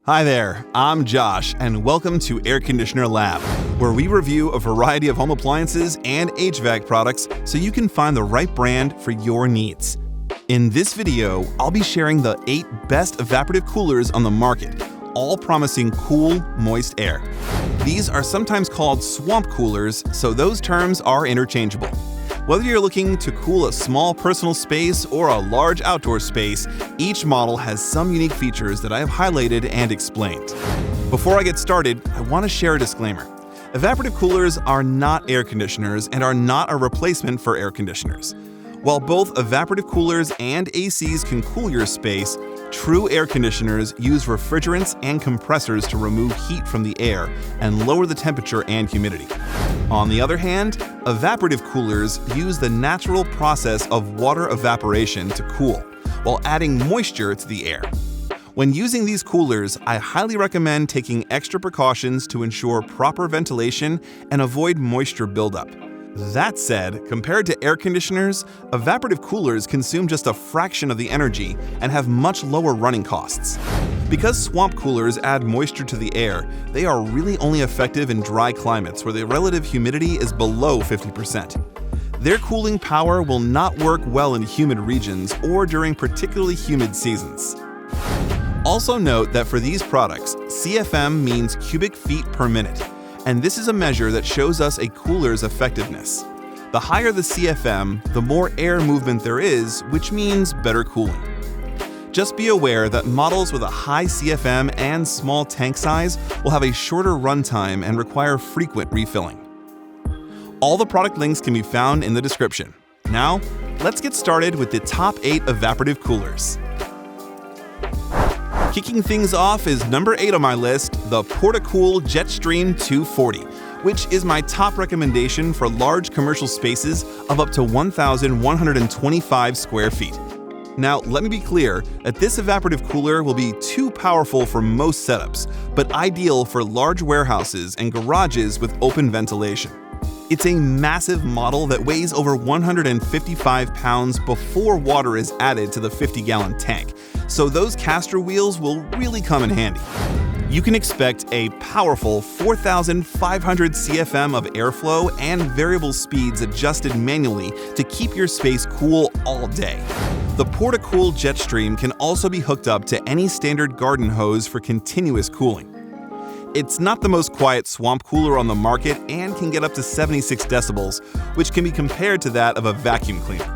Hi there, I'm Josh, and welcome to Air Conditioner Lab, where we review a variety of home appliances and HVAC products so you can find the right brand for your needs. In this video, I'll be sharing the 8 best evaporative coolers on the market, all promising cool, moist air. These are sometimes called swamp coolers, so those terms are interchangeable. Whether you're looking to cool a small personal space or a large outdoor space, each model has some unique features that I have highlighted and explained. Before I get started, I want to share a disclaimer. Evaporative coolers are not air conditioners and are not a replacement for air conditioners. While both evaporative coolers and ACs can cool your space, true air conditioners use refrigerants and compressors to remove heat from the air and lower the temperature and humidity. On the other hand, evaporative coolers use the natural process of water evaporation to cool, while adding moisture to the air. When using these coolers, I highly recommend taking extra precautions to ensure proper ventilation and avoid moisture buildup. That said, compared to air conditioners, evaporative coolers consume just a fraction of the energy and have much lower running costs. Because swamp coolers add moisture to the air, they are really only effective in dry climates where the relative humidity is below 50%. Their cooling power will not work well in humid regions or during particularly humid seasons. Also note that for these products, CFM means cubic feet per minute, and this is a measure that shows us a cooler's effectiveness. The higher the CFM, the more air movement there is, which means better cooling. Just be aware that models with a high CFM and small tank size will have a shorter runtime and require frequent refilling. All the product links can be found in the description. Now, let's get started with the top 8 evaporative coolers. Kicking things off is number 8 on my list, the Portacool Jetstream 240, which is my top recommendation for large commercial spaces of up to 1,125 square feet. Now, let me be clear that this evaporative cooler will be too powerful for most setups, but ideal for large warehouses and garages with open ventilation. It's a massive model that weighs over 155 pounds before water is added to the 50-gallon tank, so those caster wheels will really come in handy. You can expect a powerful 4,500 CFM of airflow and variable speeds adjusted manually to keep your space cool all day. The Portacool Jetstream can also be hooked up to any standard garden hose for continuous cooling. It's not the most quiet swamp cooler on the market and can get up to 76 decibels, which can be compared to that of a vacuum cleaner.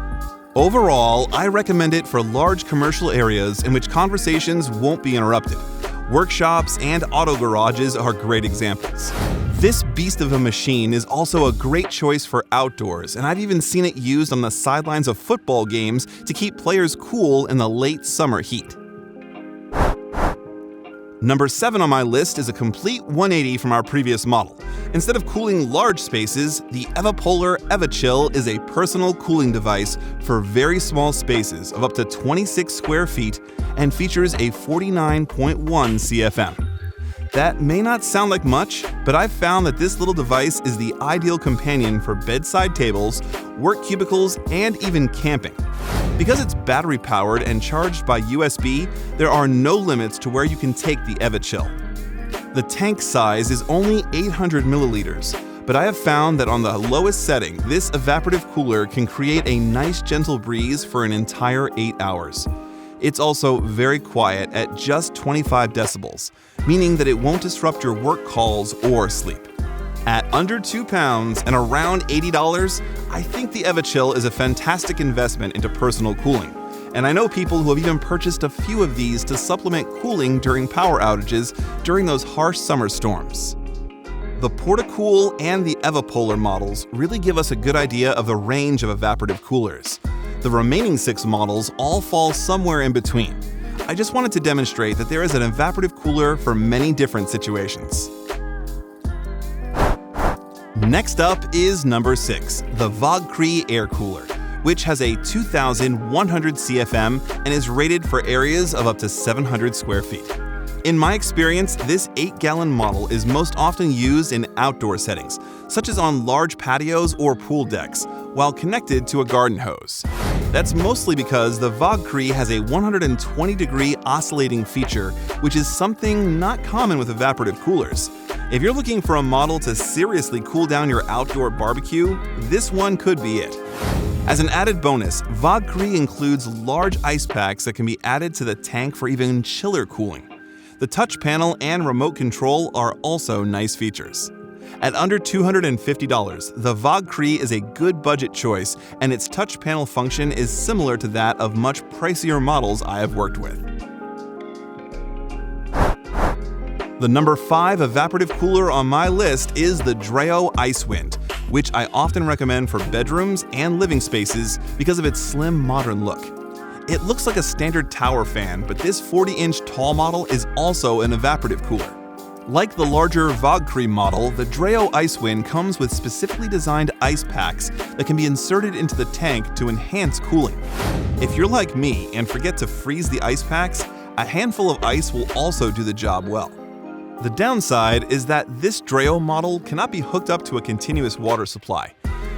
Overall, I recommend it for large commercial areas in which conversations won't be interrupted. Workshops and auto garages are great examples. This beast of a machine is also a great choice for outdoors, and I've even seen it used on the sidelines of football games to keep players cool in the late summer heat. Number 7 on my list is a complete 180 from our previous model. Instead of cooling large spaces, the Evapolar EvaChill is a personal cooling device for very small spaces of up to 26 square feet and features a 49.1 CFM. That may not sound like much, but I've found that this little device is the ideal companion for bedside tables, work cubicles, and even camping. Because it's battery-powered and charged by USB, there are no limits to where you can take the EvaChill. The tank size is only 800 milliliters, but I have found that on the lowest setting, this evaporative cooler can create a nice gentle breeze for an entire 8 hours. It's also very quiet at just 25 decibels, meaning that it won't disrupt your work calls or sleep. At under 2 pounds and around $80, I think the EvaChill is a fantastic investment into personal cooling. And I know people who have even purchased a few of these to supplement cooling during power outages during those harsh summer storms. The Portacool and the Evapolar models really give us a good idea of the range of evaporative coolers. The remaining 6 models all fall somewhere in between. I just wanted to demonstrate that there is an evaporative cooler for many different situations. Next up is number 6, the Vogkree Air Cooler, which has a 2,100 CFM and is rated for areas of up to 700 square feet. In my experience, this 8-gallon model is most often used in outdoor settings, such as on large patios or pool decks, while connected to a garden hose. That's mostly because the Vogkree has a 120-degree oscillating feature, which is something not common with evaporative coolers. If you're looking for a model to seriously cool down your outdoor barbecue, this one could be it. As an added bonus, Vogkree includes large ice packs that can be added to the tank for even chiller cooling. The touch panel and remote control are also nice features. At under $250, the Vogkree is a good budget choice, and its touch panel function is similar to that of much pricier models I have worked with. The number 5 evaporative cooler on my list is the Dreo Icewind, which I often recommend for bedrooms and living spaces because of its slim, modern look. It looks like a standard tower fan, but this 40-inch tall model is also an evaporative cooler. Like the larger Vogkree model, the Dreo Icewind comes with specifically designed ice packs that can be inserted into the tank to enhance cooling. If you're like me and forget to freeze the ice packs, a handful of ice will also do the job well. The downside is that this Dreo model cannot be hooked up to a continuous water supply.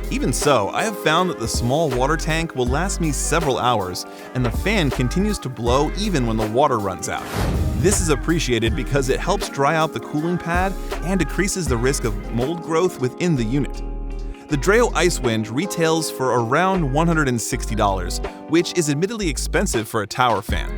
Even so, I have found that the small water tank will last me several hours, and the fan continues to blow even when the water runs out. This is appreciated because it helps dry out the cooling pad and decreases the risk of mold growth within the unit. The Dreo Icewind retails for around $160, which is admittedly expensive for a tower fan.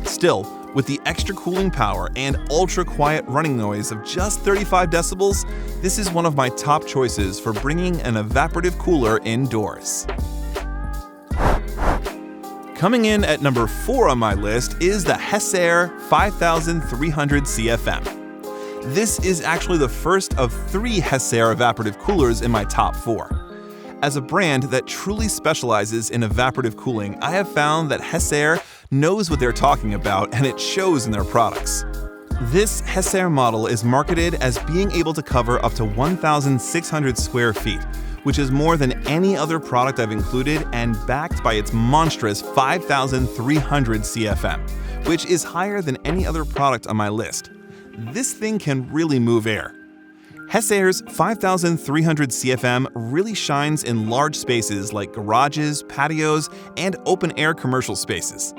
Still, with the extra cooling power and ultra-quiet running noise of just 35 decibels, this is one of my top choices for bringing an evaporative cooler indoors. Coming in at number 4 on my list is the Hessaire 5300 CFM. This is actually the first of 3 Hessaire evaporative coolers in my top 4. As a brand that truly specializes in evaporative cooling, I have found that Hessaire knows what they're talking about, and it shows in their products. This Hessaire model is marketed as being able to cover up to 1,600 square feet, which is more than any other product I've included, and backed by its monstrous 5,300 CFM, which is higher than any other product on my list. This thing can really move air. Hessaire's 5300 CFM really shines in large spaces like garages, patios, and open-air commercial spaces.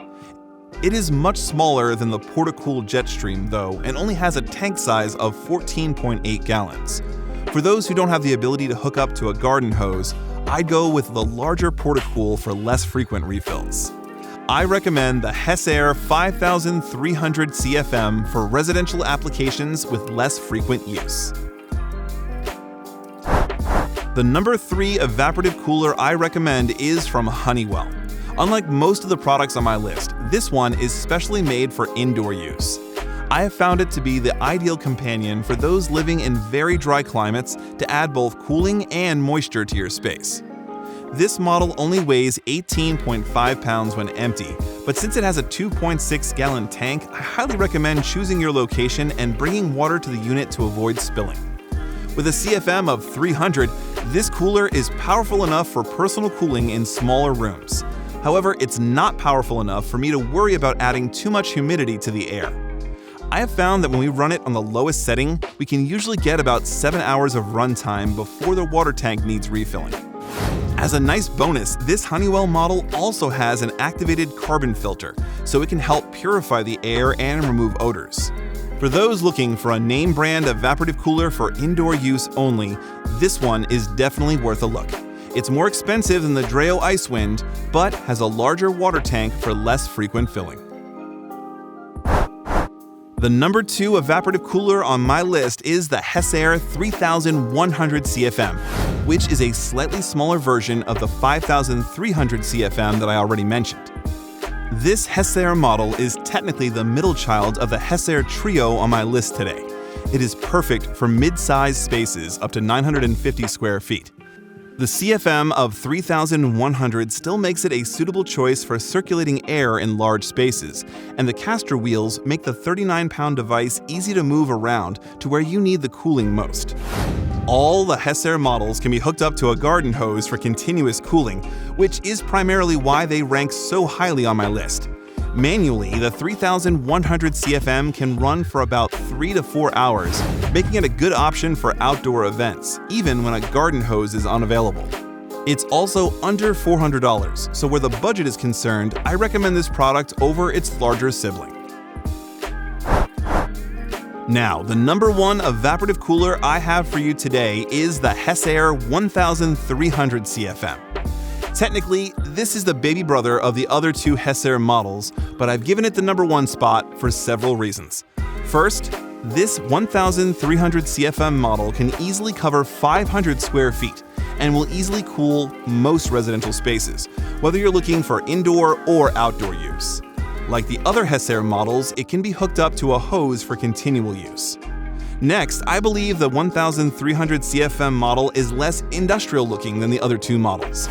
It is much smaller than the Portacool Jetstream, though, and only has a tank size of 14.8 gallons. For those who don't have the ability to hook up to a garden hose, I'd go with the larger Portacool for less frequent refills. I recommend the Hessaire 5300 CFM for residential applications with less frequent use. The number 3 evaporative cooler I recommend is from Honeywell. Unlike most of the products on my list, this one is specially made for indoor use. I have found it to be the ideal companion for those living in very dry climates to add both cooling and moisture to your space. This model only weighs 18.5 pounds when empty, but since it has a 2.6-gallon tank, I highly recommend choosing your location and bringing water to the unit to avoid spilling. With a CFM of 300, this cooler is powerful enough for personal cooling in smaller rooms. However, it's not powerful enough for me to worry about adding too much humidity to the air. I have found that when we run it on the lowest setting, we can usually get about 7 hours of runtime before the water tank needs refilling. As a nice bonus, this Honeywell model also has an activated carbon filter, so it can help purify the air and remove odors. For those looking for a name brand evaporative cooler for indoor use only, this one is definitely worth a look. It's more expensive than the Dreo Icewind, but has a larger water tank for less frequent filling. The number 2 evaporative cooler on my list is the Hessaire 3100 CFM, which is a slightly smaller version of the 5300 CFM that I already mentioned. This Hessaire model is technically the middle child of the Hessaire Trio on my list today. It is perfect for mid-sized spaces up to 950 square feet. The CFM of 3100 still makes it a suitable choice for circulating air in large spaces, and the caster wheels make the 39-pound device easy to move around to where you need the cooling most. All the Hessaire models can be hooked up to a garden hose for continuous cooling, which is primarily why they rank so highly on my list. Manually, the 3100 CFM can run for about 3 to 4 hours, making it a good option for outdoor events, even when a garden hose is unavailable. It's also under $400, so where the budget is concerned, I recommend this product over its larger sibling. Now, the number one evaporative cooler I have for you today is the Hessaire 1300 CFM. Technically, this is the baby brother of the other two Hessaire models, but I've given it the number one spot for several reasons. First, this 1300 CFM model can easily cover 500 square feet and will easily cool most residential spaces, whether you're looking for indoor or outdoor use. Like the other Hessaire models, it can be hooked up to a hose for continual use. Next, I believe the 1300 CFM model is less industrial looking than the other two models.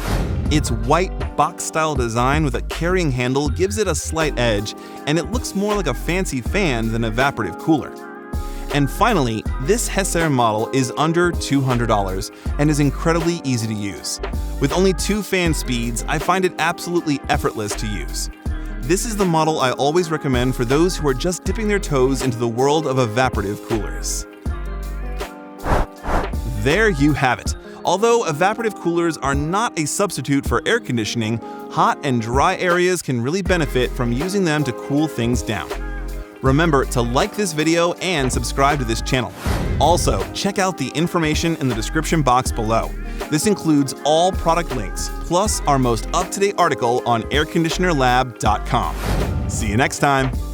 Its white box-style design with a carrying handle gives it a slight edge, and it looks more like a fancy fan than an evaporative cooler. And finally, this Hessaire model is under $200 and is incredibly easy to use. With only 2 fan speeds, I find it absolutely effortless to use. This is the model I always recommend for those who are just dipping their toes into the world of evaporative coolers. There you have it. Although evaporative coolers are not a substitute for air conditioning, hot and dry areas can really benefit from using them to cool things down. Remember to like this video and subscribe to this channel. Also, check out the information in the description box below. This includes all product links, plus our most up-to-date article on airconditionerlab.com. See you next time!